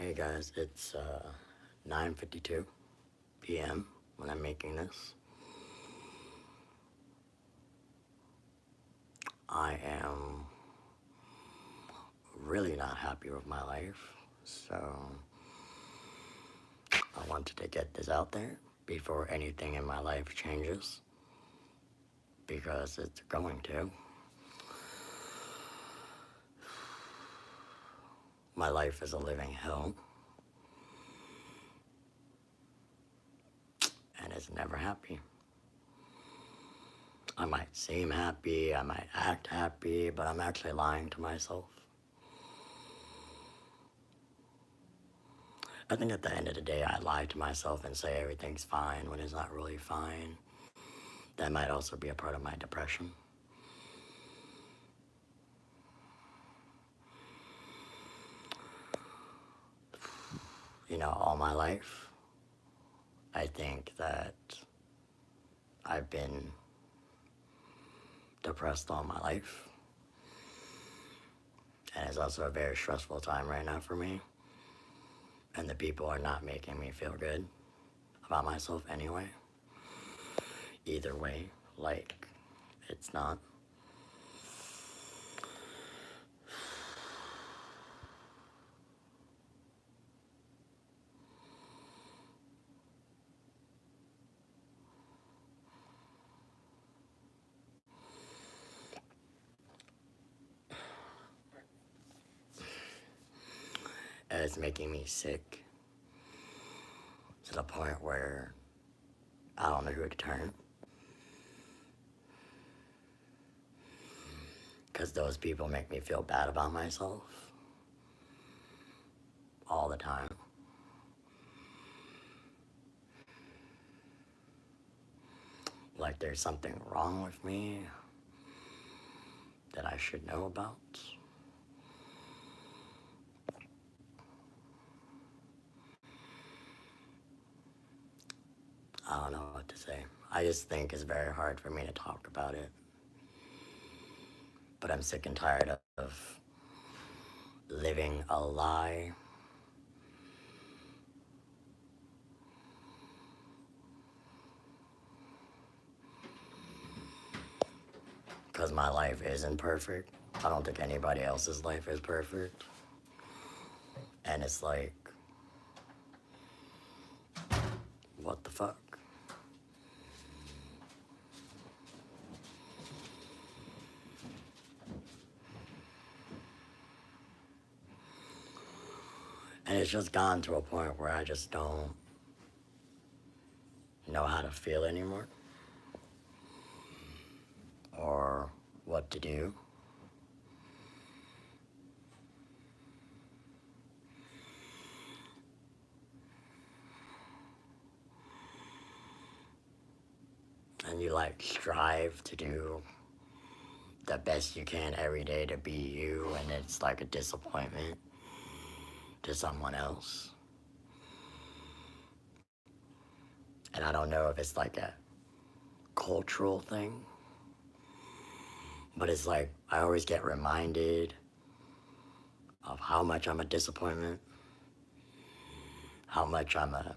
Hey guys, it's 9:52 p.m. when I'm making this. I am really not happy with my life, so I wanted to get this out there before anything in my life changes, because it's going to. My life is a living hell, and it's never happy. I might seem happy, I might act happy, but I'm actually lying to myself. I think at the end of the day, I lie to myself and say everything's fine when it's not really fine. That might also be a part of my depression. All my life, I think that I've been depressed all my life. And it's also a very stressful time right now for me. And the people are not making me feel good about myself anyway. Either way, it's not. And it's making me sick to the point where I don't know who to turn. Because those people make me feel bad about myself all the time. Like there's something wrong with me that I should know about. I don't know what to say. I just think it's very hard for me to talk about it. But I'm sick and tired of living a lie. Because my life isn't perfect. I don't think anybody else's life is perfect. And it's like, what the fuck? And it's just gotten to a point where I just don't know how to feel anymore. Or what to do. And you strive to do the best you can every day to be you, and it's like a disappointment to someone else. And I don't know if it's like a cultural thing, but it's like I always get reminded of how much I'm a disappointment, how much I'm a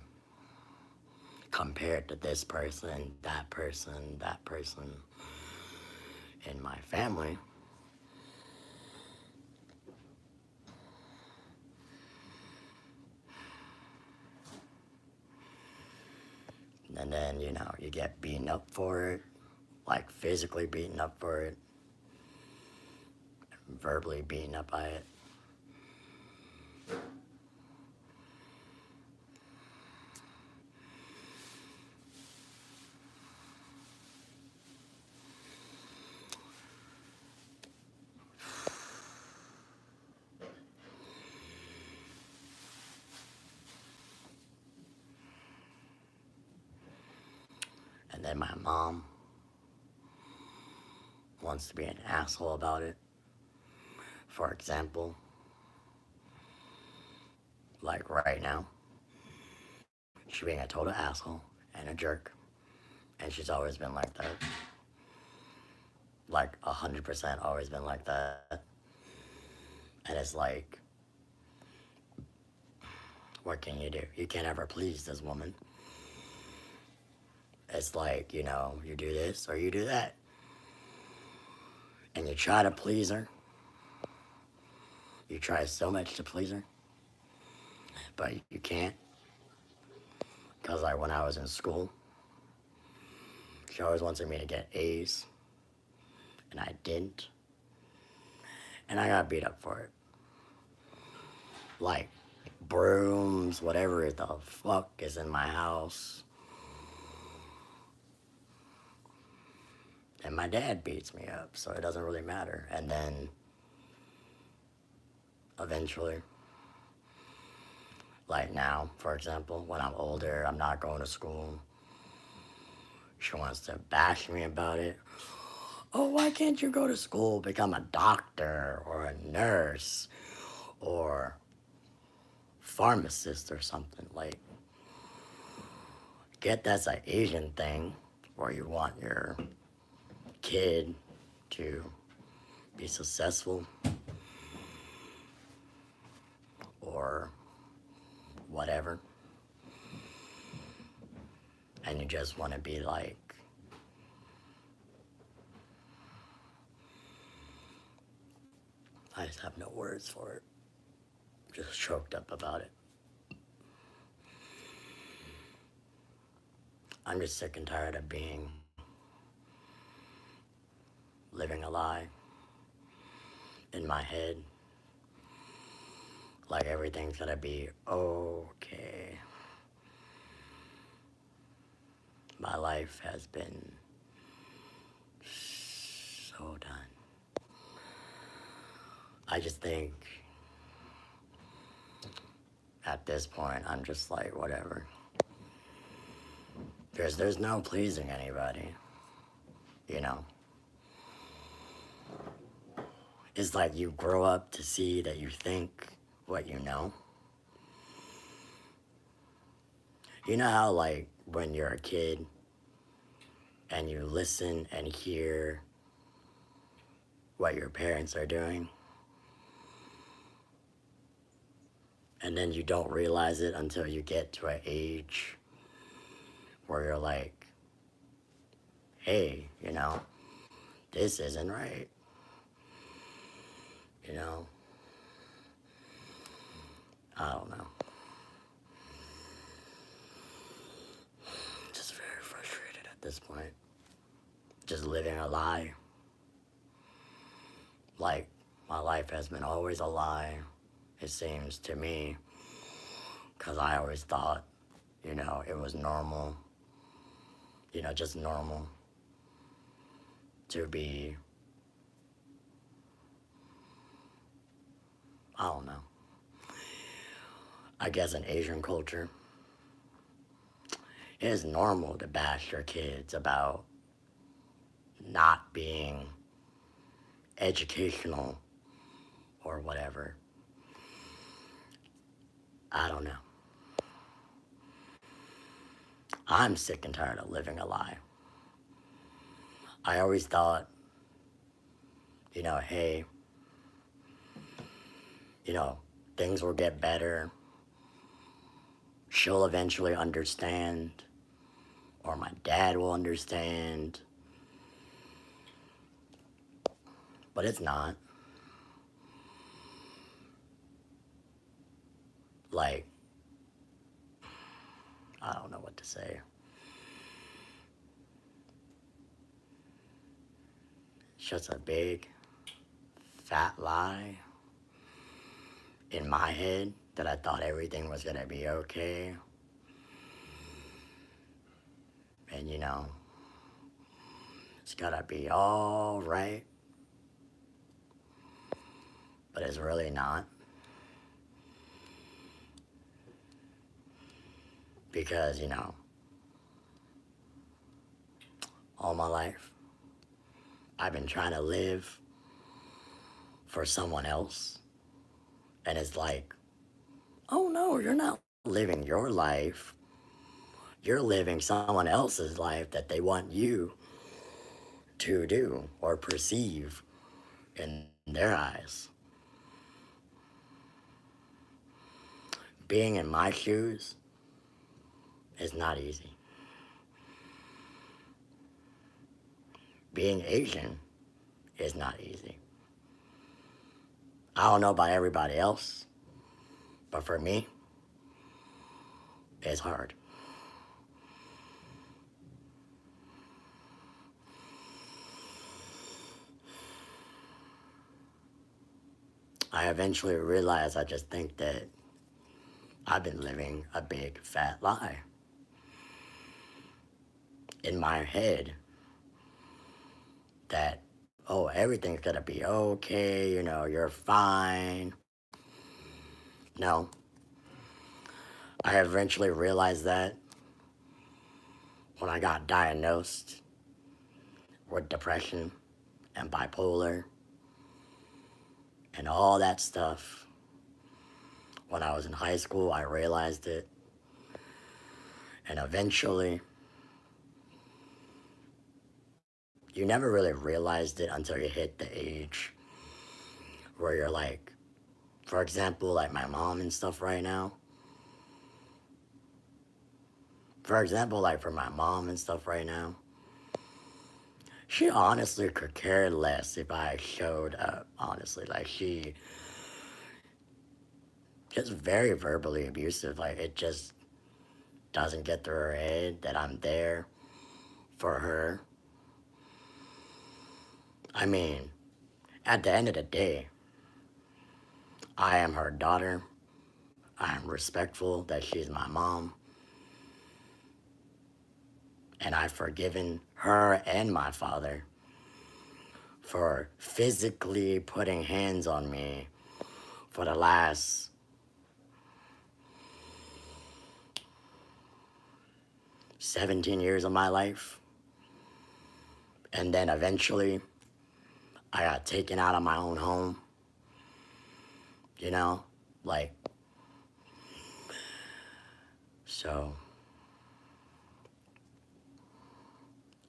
compared to this person, that person, that person in my family. And then, you get beaten up for it, like physically beaten up for it, verbally beaten up by it. And then my mom wants to be an asshole about it. For example, like right now, she's being a total asshole and a jerk. And she's always been like that. Like 100% always been like that. And it's like, what can you do? You can't ever please this woman. It's like, you do this or you do that. And you try to please her. You try so much to please her. But you can't. Because, like, when I was in school, she always wanted me to get A's. And I didn't. And I got beat up for it. Like, brooms, whatever the fuck is in my house. And my dad beats me up, so it doesn't really matter. And then, eventually, like now, for example, when I'm older, I'm not going to school. She wants to bash me about it. Oh, why can't you go to school, become a doctor or a nurse or pharmacist or something? Like, get that's an Asian thing where you want your kid to be successful or whatever, and you just want to be like, I just have no words for it. I'm just choked up about it. I'm just sick and tired of living a lie in my head. Like everything's gonna be okay. My life has been so done. I just think at this point, I'm just like, whatever. There's no pleasing anybody, you know? It's like you grow up to see that you think what you know. You know how, like, when you're a kid and you listen and hear what your parents are doing, and then you don't realize it until you get to an age where you're like, hey, this isn't right. I don't know. Just very frustrated at this point. Just living a lie. Like, my life has been always a lie, it seems to me. Because I always thought, it was normal. Just normal to be, I don't know. I guess in Asian culture, it is normal to bash your kids about not being educational or whatever. I don't know. I'm sick and tired of living a lie. I always thought, hey, things will get better. She'll eventually understand, or my dad will understand. But it's not. Like, I don't know what to say. It's just a big, fat lie in my head that I thought everything was gonna be okay. And it's gotta be all right. But it's really not. Because, all my life, I've been trying to live for someone else. And it's like, oh no, you're not living your life. You're living someone else's life that they want you to do or perceive in their eyes. being in my shoes is not easy. Being Asian is not easy. I don't know about everybody else, but for me, it's hard. I eventually realized I just think that I've been living a big fat lie. In my head, that, oh, everything's gonna be okay, you know, you're fine. No. I eventually realized that when I got diagnosed with depression and bipolar and all that stuff. When I was in high school, I realized it. And eventually, you never really realized it until you hit the age where you're like, for example, like my mom and stuff right now. For example, like for my mom and stuff right now, she honestly could care less if I showed up, honestly. Like, she just very verbally abusive. Like, it just doesn't get through her head that I'm there for her. I mean, at the end of the day, I am her daughter. I am respectful that she's my mom. And I've forgiven her and my father for physically putting hands on me for the last 17 years of my life. And then eventually, I got taken out of my own home. You know, like, so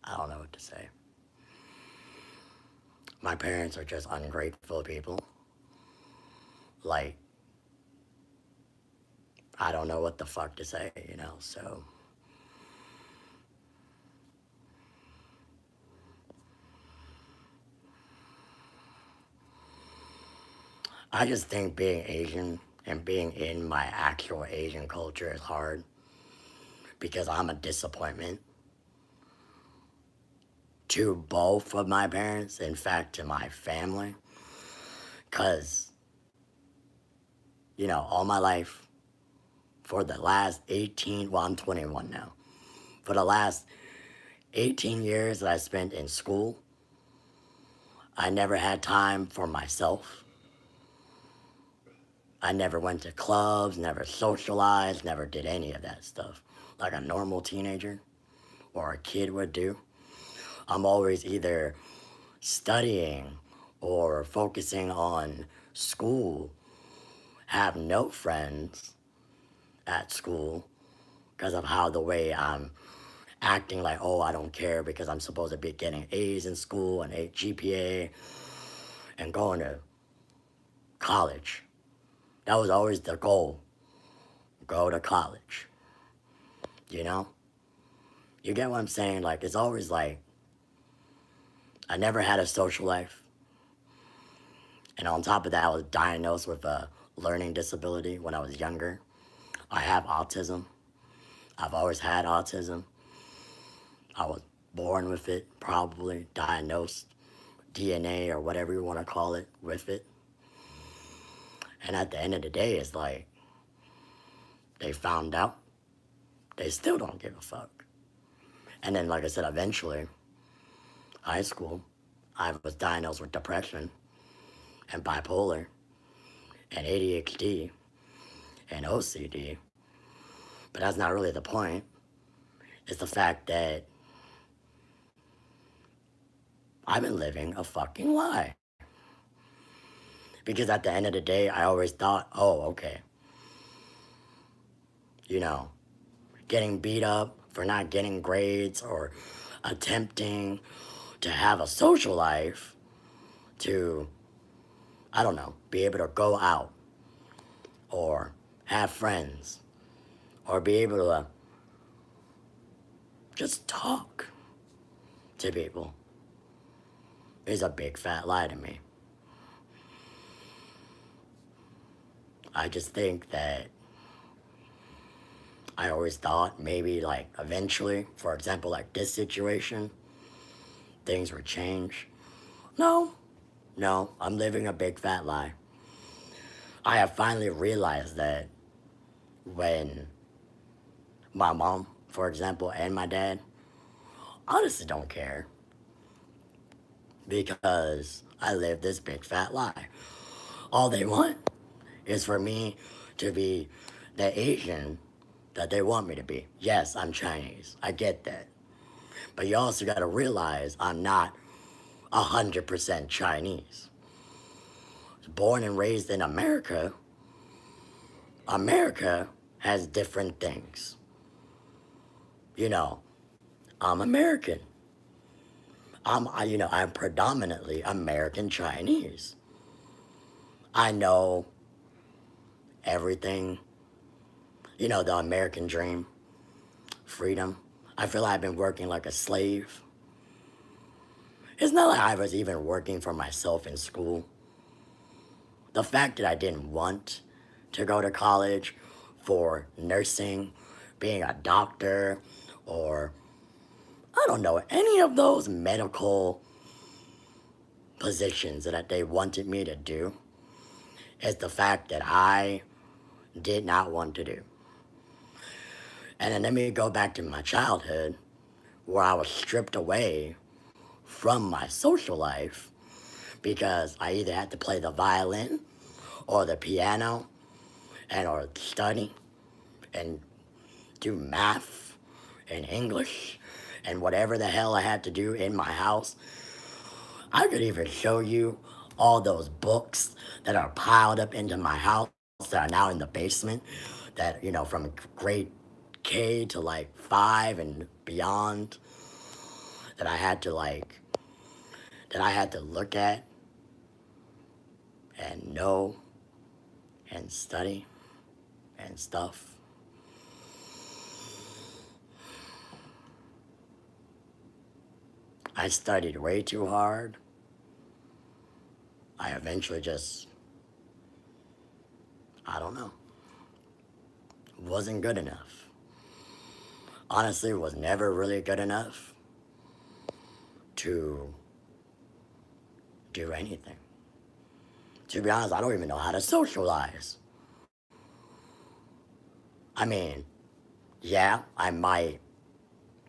I don't know what to say. My parents are just ungrateful people. Like, I don't know what the fuck to say, you know, so. I just think being Asian and being in my actual Asian culture is hard because I'm a disappointment to both of my parents, in fact, to my family. Because, you know, all my life, for the last 18, well, I'm 21 now. For the last 18 years that I spent in school, I never had time for myself. I never went to clubs, never socialized, never did any of that stuff like a normal teenager or a kid would do. I'm always either studying or focusing on school, have no friends at school because of how the way I'm acting like, oh, I don't care because I'm supposed to be getting A's in school and a GPA and going to college. That was always the goal. Go to college. You know? You get what I'm saying? Like, it's always like, I never had a social life. And on top of that, I was diagnosed with a learning disability when I was younger. I have autism. I've always had autism. I was born with it, probably diagnosed, DNA or whatever you want to call it, with it. And at the end of the day, it's like, they found out, they still don't give a fuck. And then, like I said, eventually, high school, I was diagnosed with depression and bipolar and ADHD and OCD. But that's not really the point. It's the fact that I've been living a fucking lie. Because at the end of the day, I always thought, oh, okay. You know, getting beat up for not getting grades or attempting to have a social life to, I don't know, be able to go out or have friends, or be able to just talk to people is a big fat lie to me. I just think that I always thought maybe like eventually, for example, like this situation, things would change. No, no, I'm living a big fat lie. I have finally realized that when my mom, for example, and my dad honestly don't care because I live this big fat lie. All they want is for me to be the Asian that they want me to be. Yes, I'm Chinese. I get that. But you also got to realize I'm not 100% Chinese. Born and raised in America, America has different things. You know, I'm American. I'm predominantly American Chinese. I know everything. You know, the American dream, freedom. I feel like I've been working like a slave. It's not like I was even working for myself in school. The fact that I didn't want to go to college for nursing, being a doctor, or I don't know, any of those medical positions that they wanted me to do is the fact that I did not want to do. And then let me go back to my childhood where I was stripped away from my social life because I either had to play the violin or the piano and or study and do math and English and whatever the hell I had to do in my house. I could even show you all those books that are piled up into my house that are now in the basement that, from grade K to like 5 and beyond that I had to look at and know and study and stuff. I studied way too hard. I eventually just, I don't know, wasn't good enough. Honestly, was never really good enough to do anything. To be honest, I don't even know how to socialize. I mean, yeah, I might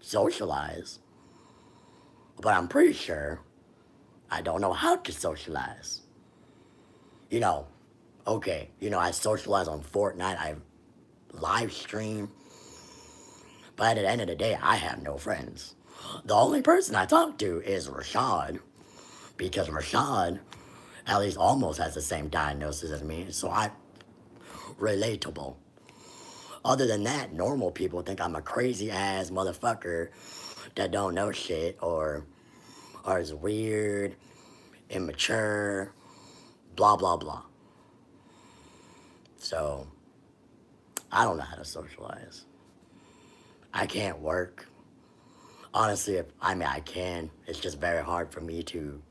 socialize, but I'm pretty sure I don't know how to socialize. Okay, I socialize on Fortnite, I live stream, but at the end of the day, I have no friends. The only person I talk to is Rashad, because Rashad at least almost has the same diagnosis as me, so I'm relatable. Other than that, normal people think I'm a crazy ass motherfucker that don't know shit or is weird, immature, blah blah blah. So I don't know how to socialize. I can't work. Honestly, I can. It's just very hard for me to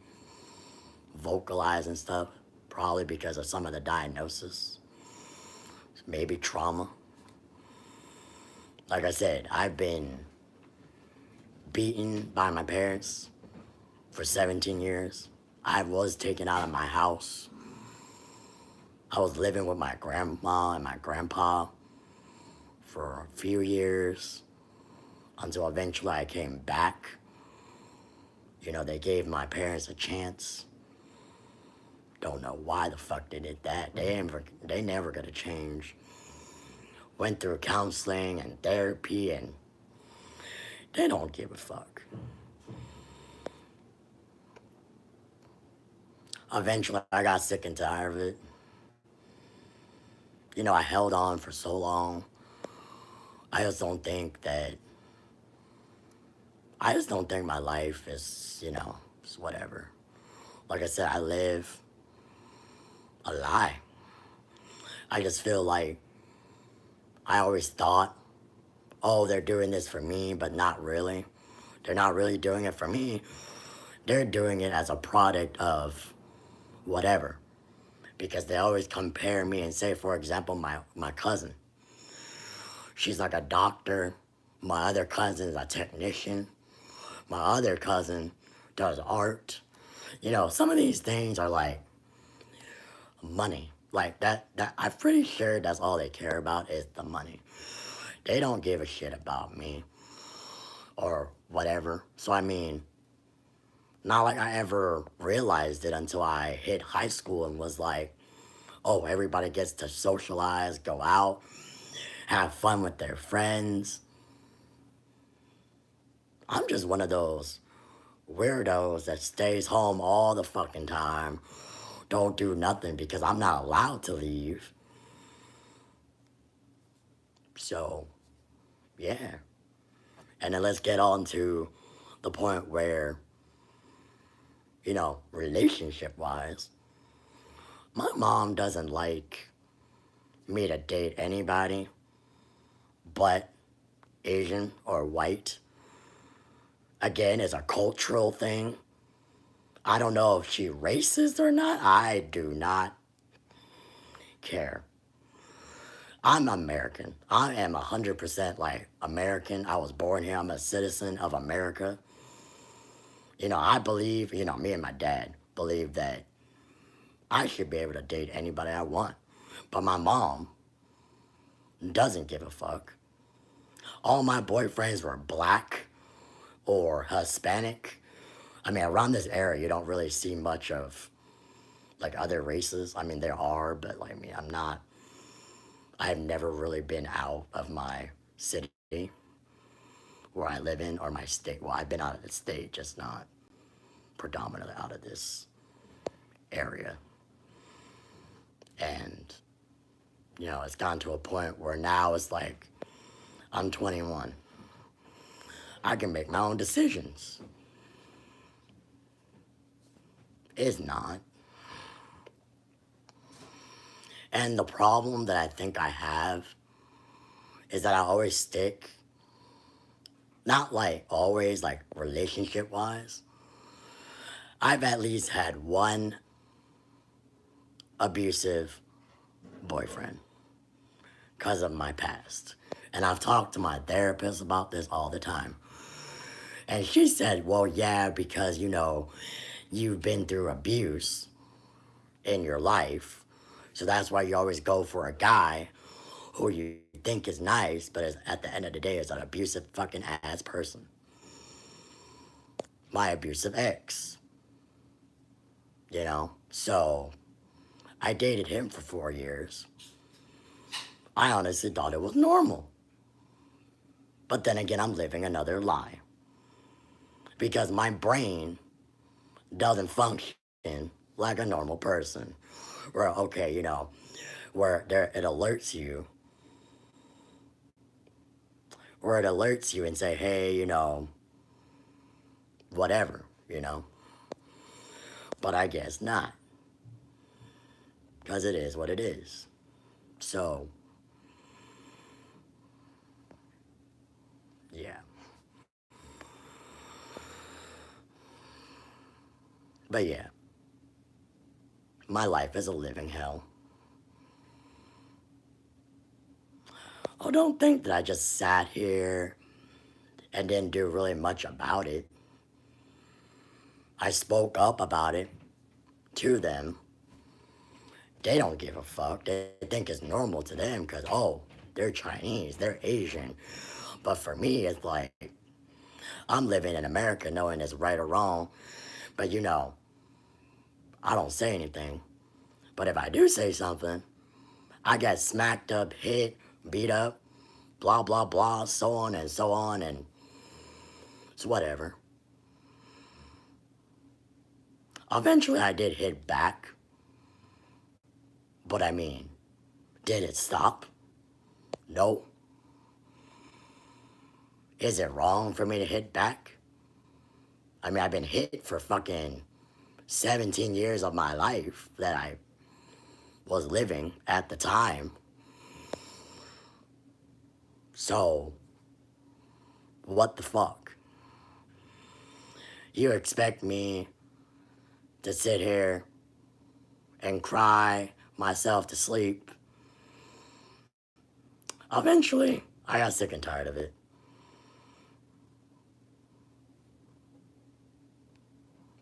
vocalize and stuff. Probably because of some of the diagnosis. Maybe trauma. Like I said, I've been beaten by my parents for 17 years. I was taken out of my house. I was living with my grandma and my grandpa for a few years until eventually I came back. They gave my parents a chance. Don't know why the fuck they did that. They never gonna change. Went through counseling and therapy and they don't give a fuck. Eventually I got sick and tired of it. I held on for so long. I just don't think my life is, it's whatever. Like I said, I live a lie. I just feel like I always thought, oh, they're doing this for me, but not really. They're not really doing it for me. They're doing it as a product of whatever. Because they always compare me and say, for example, my cousin. She's like a doctor. My other cousin is a technician. My other cousin does art. You know, some of these things are like money. Like that I'm pretty sure that's all they care about is the money. They don't give a shit about me or whatever. So I mean, not like I ever realized it until I hit high school and was like, oh, everybody gets to socialize, go out, have fun with their friends. I'm just one of those weirdos that stays home all the fucking time, don't do nothing because I'm not allowed to leave. So, yeah. And then let's get on to the point where, you know, relationship wise, my mom doesn't like me to date anybody but Asian or white. Again, it's a cultural thing. I don't know if she racist or not. I do not care. I'm American. I am 100% like American. I was born here. I'm a citizen of America. You know, I believe, you know, me and my dad believe that I should be able to date anybody I want. But my mom doesn't give a fuck. All my boyfriends were black or Hispanic. I mean, around this area, you don't really see much of like other races. I mean, there are, but like me, I've never really been out of my city where I live in or my state. Well, I've been out of the state, just not predominantly out of this area. And, you know, it's gotten to a point where now it's like, I'm 21. I can make my own decisions. It's not. And the problem that I think I have is that I always stick, not like always, like relationship wise. I've at least had one abusive boyfriend because of my past. And I've talked to my therapist about this all the time. And she said, well, yeah, because, you know, you've been through abuse in your life. So that's why you always go for a guy who you think is nice, but is, at the end of the day is an abusive fucking ass person. My abusive ex. You know? So I dated him for 4 years. I honestly thought it was normal. But then again, I'm living another lie. Because my brain doesn't function like a normal person. Where, okay, you know, where there, it alerts you. Where it alerts you and say, hey, you know, whatever, you know. But I guess not. Because it is what it is. So, yeah. But yeah, my life is a living hell. Oh, don't think that I just sat here and didn't do really much about it. I spoke up about it to them. They don't give a fuck. They think it's normal to them because, oh, they're Chinese, they're Asian. But for me, it's like, I'm living in America knowing it's right or wrong. But you know, I don't say anything. But if I do say something, I get smacked up, hit, beat up, blah, blah, blah, so on, and it's whatever. Eventually, I did hit back. But I mean, did it stop? No. Is it wrong for me to hit back? I mean, I've been hit for fucking 17 years of my life that I was living at the time. So, what the fuck? You expect me to sit here and cry myself to sleep? Eventually, I got sick and tired of it.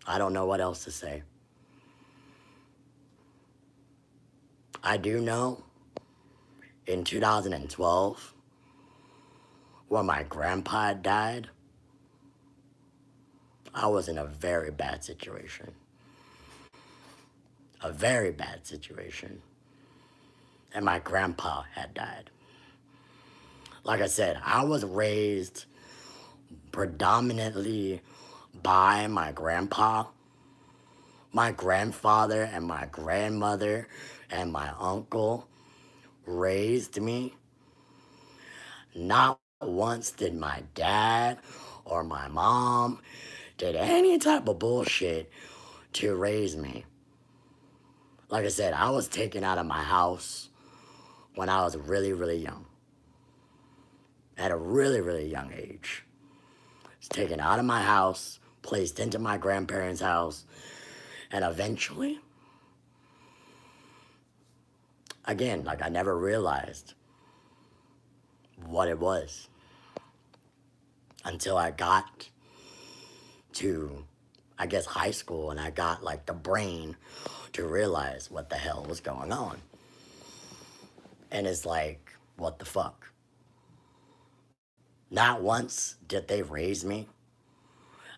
I don't know what else to say. I do know in 2012, when my grandpa died, I was in a very bad situation. A very bad situation. And my grandpa had died. Like I said, I was raised predominantly by my grandpa. My grandfather and my grandmother and my uncle raised me. Not once did my dad or my mom did any type of bullshit to raise me. Like I said, I was taken out of my house when I was really, really young. At a really, really young age. I was taken out of my house, placed into my grandparents' house, and eventually, again, like I never realized what it was until I got to, I guess, high school, and I got like the brain to realize what the hell was going on. And it's like, what the fuck? Not once did they raise me.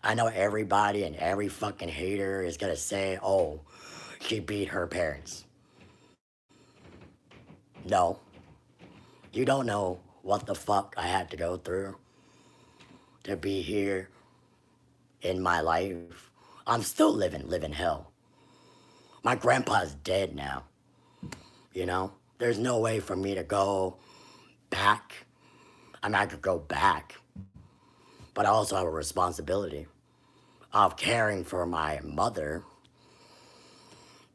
I know everybody and every fucking hater is gonna say, oh, she beat her parents. No. You don't know what the fuck I had to go through to be here in my life. I'm still living hell. My grandpa's dead now. You know? There's no way for me to go back. I mean, I could go back, but I also have a responsibility of caring for my mother.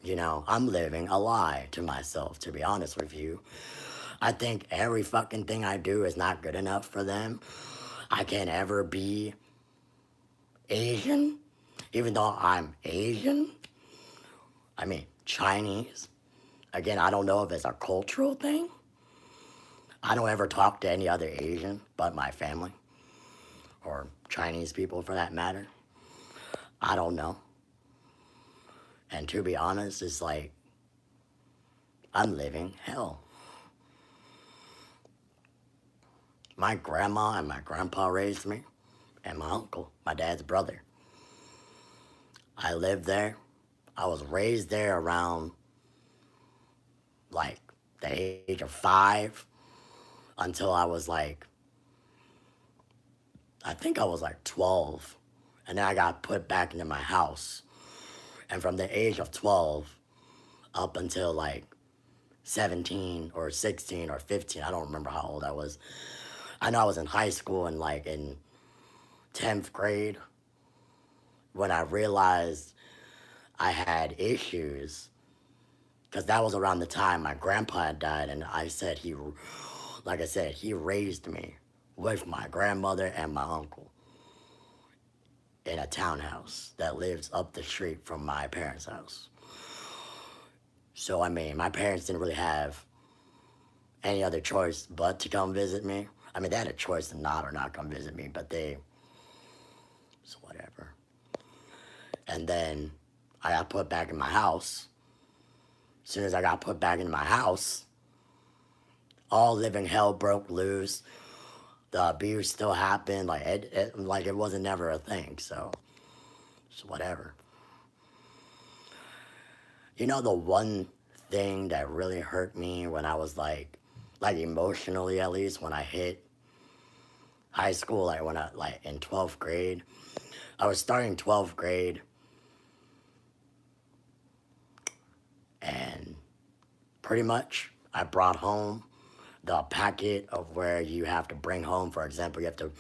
You know, I'm living a lie to myself, to be honest with you. I think every fucking thing I do is not good enough for them. I can't ever be Asian, even though I'm Asian. I mean, Chinese. Again, I don't know if it's a cultural thing. I don't ever talk to any other Asian but my family, or Chinese people for that matter. I don't know. And to be honest, it's like, I'm living hell. My grandma and my grandpa raised me, and my uncle, my dad's brother. I lived there. I was raised there around like the age of 5 until I was like, I think I was like 12. And then I got put back into my house. And from the age of 12 up until like 17 or 16 or 15, I don't remember how old I was. I know I was in high school and like in 10th grade when I realized I had issues, because that was around the time my grandpa had died, and I said like I said, he raised me with my grandmother and my uncle in a townhouse that lives up the street from my parents' house. So, I mean, my parents didn't really have any other choice but to come visit me. I mean, they had a choice to not or not come visit me, but so whatever. And then I got put back in my house. As soon as I got put back in my house, all living hell broke loose. The abuse still happened. Like it wasn't never a thing. So whatever. You know, the one thing that really hurt me when I was like emotionally, at least when I hit high school, like when I like in 12th grade, I was starting 12th grade, and pretty much I brought home the packet of where you have to bring home. For example, you have to